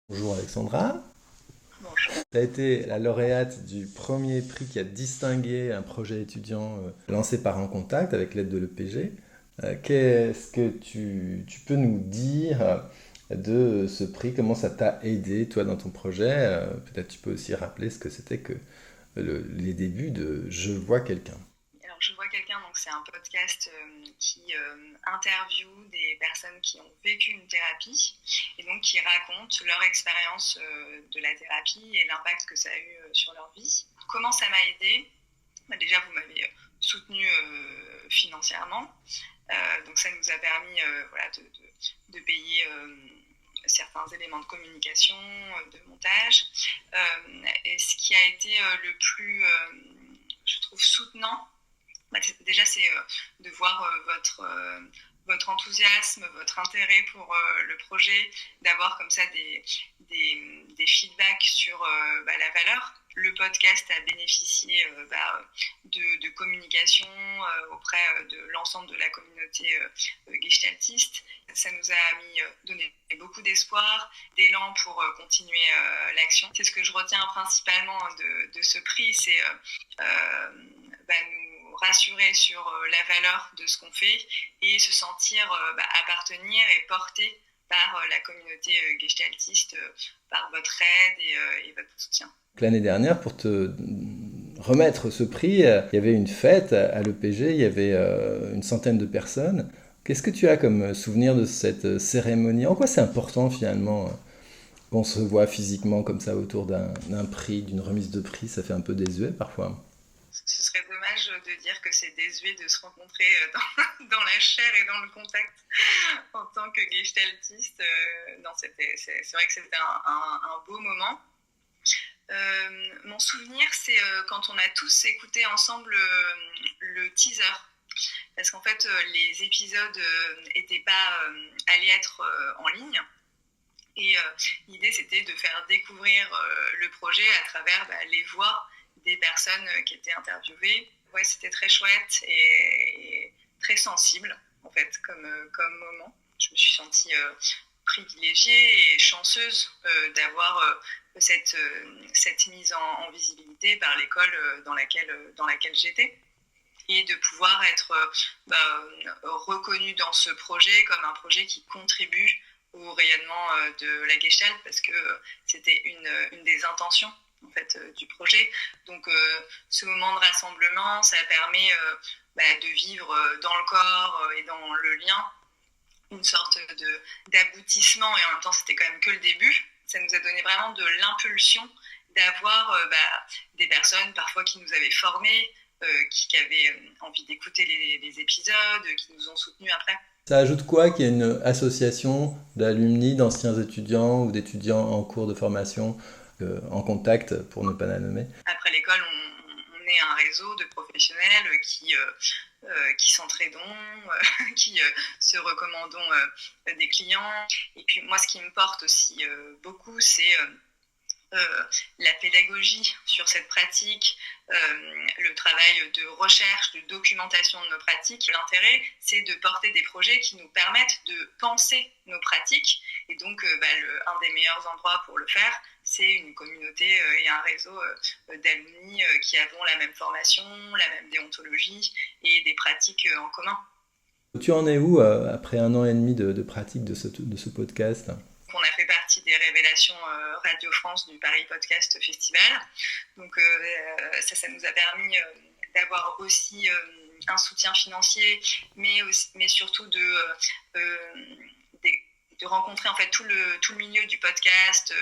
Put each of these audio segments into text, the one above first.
Bonjour Alexandra, Bonjour. tu as été la lauréate du premier prix qui a distingué un projet étudiant lancé par En Contact avec l'aide de l'EPG. Qu'est-ce que tu peux nous dire de ce prix? Comment ça t'a aidé toi dans ton projet? Peut-être tu peux aussi rappeler ce que c'était que les débuts de Je vois quelqu'un. Alors, je vois quelqu'un, donc c'est un podcast qui interviewe des personnes qui ont vécu une thérapie et donc qui racontent leur expérience de la thérapie et l'impact que ça a eu sur leur vie. Comment ça m'a aidé? Déjà, vous m'avez soutenu financièrement, donc ça nous a permis voilà, de payer certains éléments de communication, de montage. Et ce qui a été le plus, je trouve, soutenant, déjà, c'est de voir votre enthousiasme, votre intérêt pour le projet, d'avoir comme ça des feedbacks sur la valeur. Le podcast a bénéficié de communication auprès de l'ensemble de la communauté gestaltiste. Ça nous a donné beaucoup d'espoir, d'élan pour continuer l'action. C'est ce que je retiens principalement de ce prix, c'est nous rassurer sur la valeur de ce qu'on fait et se sentir appartenir et porter par la communauté gestaltiste, par votre aide et votre soutien. L'année dernière, pour te remettre ce prix, il y avait une fête à l'EPG, il y avait une centaine de personnes. Qu'est-ce que tu as comme souvenir de cette cérémonie? En quoi c'est important finalement qu'on se voit physiquement comme ça autour d'un prix, d'une remise de prix? Ça fait un peu désuet parfois. Ce serait dommage de dire que c'est désuet de se rencontrer dans la chair et dans le contact en tant que gestaltiste. Non, c'est vrai que c'était un beau moment. Mon souvenir, c'est quand on a tous écouté ensemble le teaser. Parce qu'en fait, les épisodes n'étaient pas allés être en ligne. Et l'idée, c'était de faire découvrir le projet à travers les voix des personnes qui étaient interviewées. Ouais, c'était très chouette et très sensible, en fait, comme moment. Je me suis sentie privilégiée et chanceuse d'avoir cette mise en visibilité par l'école dans laquelle j'étais et de pouvoir être reconnue dans ce projet comme un projet qui contribue au rayonnement de la Gestalt parce que c'était une des intentions en fait du projet. Donc ce moment de rassemblement, ça permet de vivre dans le corps et dans le lien une sorte d'aboutissement et en même temps c'était quand même que le début. Ça nous a donné vraiment de l'impulsion d'avoir des personnes parfois qui nous avaient formés, qui avaient envie d'écouter les épisodes, qui nous ont soutenus après. Ça ajoute quoi qu'il y ait une association d'alumni, d'anciens étudiants ou d'étudiants en cours de formation en contact, pour ne pas la nommer? Après l'école, on est un réseau de professionnels qui s'entraidons, qui se recommandons des clients. Et puis moi, ce qui me porte aussi beaucoup, c'est la pédagogie sur cette pratique, le travail de recherche, de documentation de nos pratiques. L'intérêt, c'est de porter des projets qui nous permettent de penser nos pratiques. Et donc, un des meilleurs endroits pour le faire, c'est une communauté et un réseau d'alumni qui avons la même formation, la même déontologie et des pratiques en commun. Tu en es où après un an et demi de pratique de ce podcast? On a fait partie des révélations Radio France du Paris Podcast Festival. Donc ça nous a permis d'avoir aussi un soutien financier, mais surtout de rencontrer en fait tout le milieu du podcast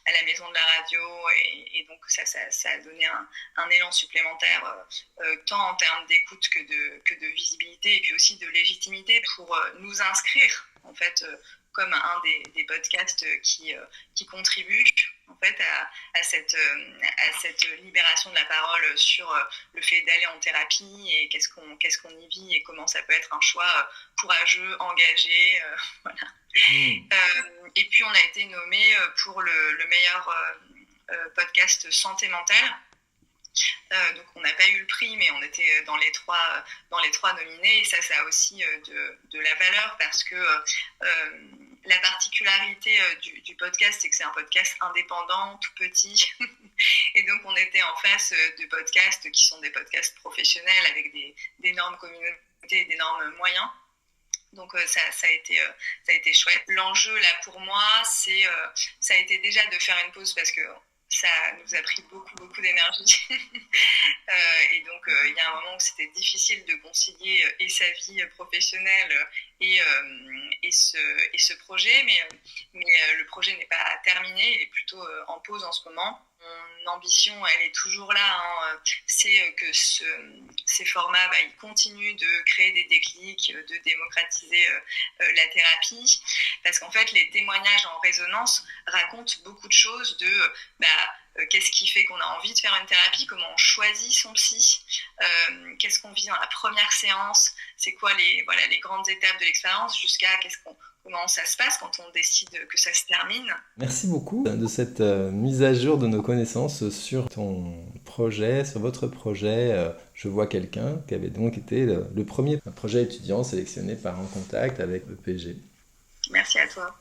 à la maison de la radio et donc ça a donné un élan supplémentaire tant en termes d'écoute que de visibilité et puis aussi de légitimité pour nous inscrire en fait comme un des podcasts qui contribue en fait à cette libération de la parole sur le fait d'aller en thérapie et qu'est-ce qu'on y vit et comment ça peut être un choix courageux, engagé, voilà. Et puis on a été nommé pour le meilleur podcast santé mentale. Donc on n'a pas eu le prix, mais on était dans les trois nominés. Et ça a aussi de la valeur parce que La particularité du podcast, c'est que c'est un podcast indépendant, tout petit. Et donc, on était en face de podcasts qui sont des podcasts professionnels avec d'énormes communautés, d'énormes moyens. Donc, ça a été chouette. L'enjeu, là, pour moi, ça a été déjà de faire une pause parce que ça nous a pris beaucoup d'énergie. Et donc, il y a un moment où c'était difficile de concilier et sa vie professionnelle et ce projet. Mais le projet n'est pas terminé, il est plutôt en pause en ce moment. Mon ambition, elle est toujours là. C'est que ces formats, ils continuent de créer des déclics, de démocratiser la thérapie. Parce qu'en fait, les témoignages en résonance racontent beaucoup de choses de qu'est-ce qui fait qu'on a envie de faire une thérapie, comment on choisit son psy, qu'est-ce qu'on vit dans la première séance, c'est quoi les grandes étapes de l'expérience, jusqu'à comment ça se passe quand on décide que ça se termine. Merci beaucoup de cette mise à jour de nos connaissances sur ton projet, sur votre projet. Je vois quelqu'un qui avait donc été le premier projet étudiant sélectionné par En Contact avec EPG. Merci à toi.